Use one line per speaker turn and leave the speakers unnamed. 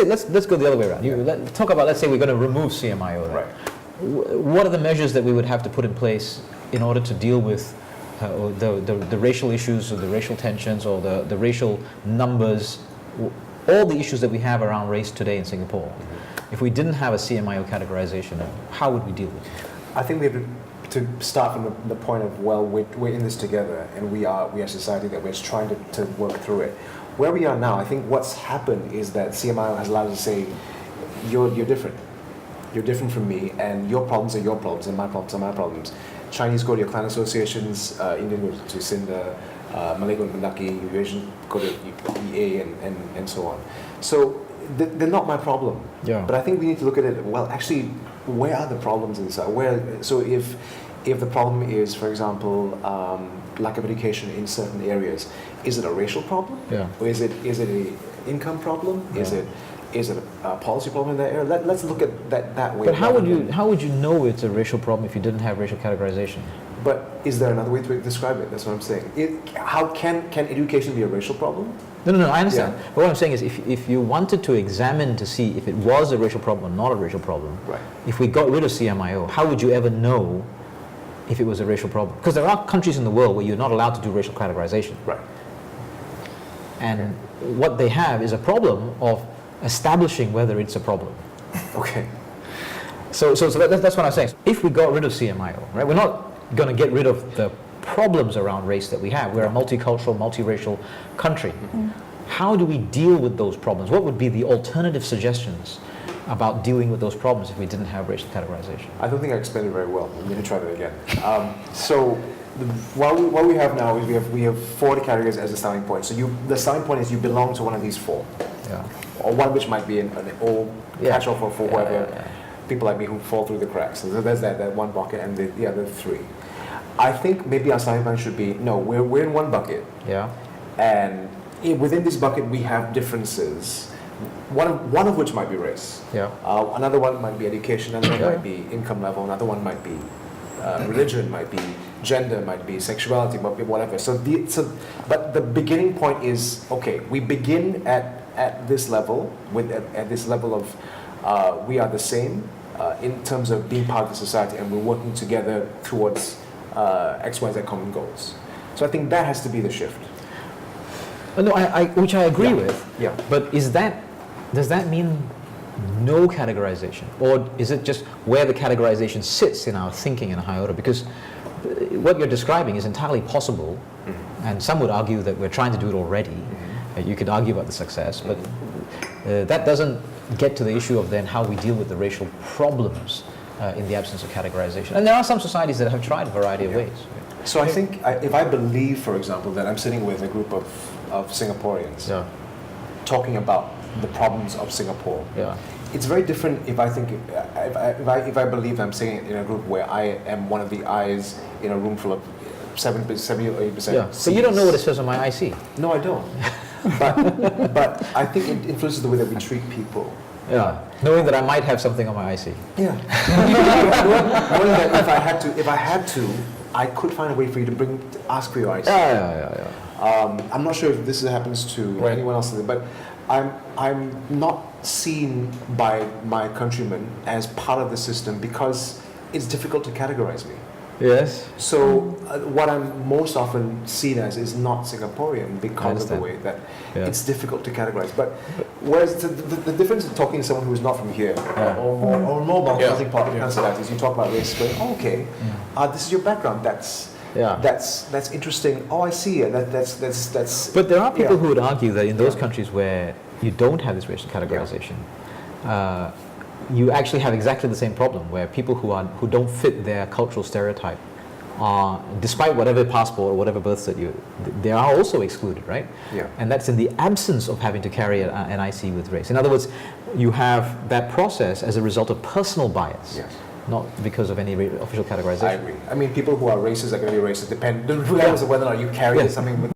let's go the other way around. Talk about, let's say we're going to remove CMIO. Then.
Right.
What are the measures that we would have to put in place in order to deal with the racial issues or the racial tensions or the racial numbers, all the issues that we have around race today in Singapore? If we didn't have a CMIO categorization, how would we deal with it?
I think we have to start from the point of, well, we're in this together, and we are a society that we're trying to work through it. Where we are now, I think what's happened is that CMIO has allowed us to say, you're different. You're different from me, and your problems are your problems, and my problems are my problems. Chinese go to your clan associations, Indian go to SINDA, Malay go to Mendaki, Eurasian go to EA, and so on. So they're not my problem.
Yeah.
But I think we need to look at it, well, actually, where are the problems inside? So if the problem is, for example, lack of education in certain areas, is it a racial problem?
Yeah.
Or is it an income problem?
Yeah.
Is it a policy problem in that area? Let's look at that way.
But how would you know it's a racial problem if you didn't have racial categorization?
But is there another way to describe it? That's what I'm saying. How can education be a racial problem?
No, I understand.
Yeah.
But what I'm saying is if you wanted to examine to see if it was a racial problem or not a racial problem,
Right.
if we got rid of CMIO, how would you ever know if it was a racial problem? Because there are countries in the world where you're not allowed to do racial categorization.
Right.
And what they have is a problem of establishing whether it's a problem.
Okay.
So that's what I'm saying. If we got rid of CMIO, right, we're not going to get rid of the problems around race that we have. We're a multicultural, multiracial country. Mm-hmm. How do we deal with those problems? What would be the alternative suggestions about dealing with those problems if we didn't have racial categorization?
I don't think I explained it very well. I'm going to try that again. What we have now is we have 4 categories as a starting point. So the starting point is you belong to one of these 4.
Yeah.
Or one which might be an old catch-all for whoever, people like me who fall through the cracks. So there's that one bucket and the other 3. I think maybe our starting point should be, no, we're in one bucket.
Yeah.
And within this bucket we have differences. One of which might be race.
Yeah.
Another one might be education, another one might be income level, another one might be religion, might be gender, might be sexuality, might be whatever. But the beginning point is, okay, we begin at this level, at this level of we are the same in terms of being part of the society, and we're working together towards X, Y, Z common goals. So I think that has to be the shift.
No, which I agree with.
Yeah.
But does that mean no categorization, or is it just where the categorization sits in our thinking in HIOTA? Because what you're describing is entirely possible, and some would argue that we're trying to do it already. You could argue about the success, but that doesn't get to the issue of then how we deal with the racial problems in the absence of categorization. And there are some societies that have tried a variety of ways.
So I think if I believe, for example, that I'm sitting with a group of Singaporeans talking about the problems of Singapore, it's very different if I think if I believe I'm sitting in a group where I am one of the eyes in a room full of 70 or 80%.
Yeah. So you don't know what it says on my IC.
No, I don't. but I think it influences the way that we treat people.
Yeah. Knowing that I might have something on my IC.
Yeah. Knowing that if I had to, I could find a way for you to ask for your IC.
Yeah.
I'm not sure if this happens to anyone else, but I'm not seen by my countrymen as part of the system because it's difficult to categorize me.
Yes.
So what I'm most often seen as is not Singaporean because of the way that it's difficult to categorize. But whereas the difference in talking to someone who is not from here or more multi-political societies, you talk about race, going, oh, okay, this is your background. That's interesting. Oh, I see. That's.
But there are people who would argue that in those countries where you don't have this racial categorization, you actually have exactly the same problem, where people who don't fit their cultural stereotype are, despite whatever passport or whatever birth cert they are also excluded, right?
Yeah.
And that's in the absence of having to carry an IC with race. In other words, you have that process as a result of personal bias.
Yes.
Not because of any official categorization.
I agree. I mean, people who are racist are going to be racist, regardless of whether or not you carry something with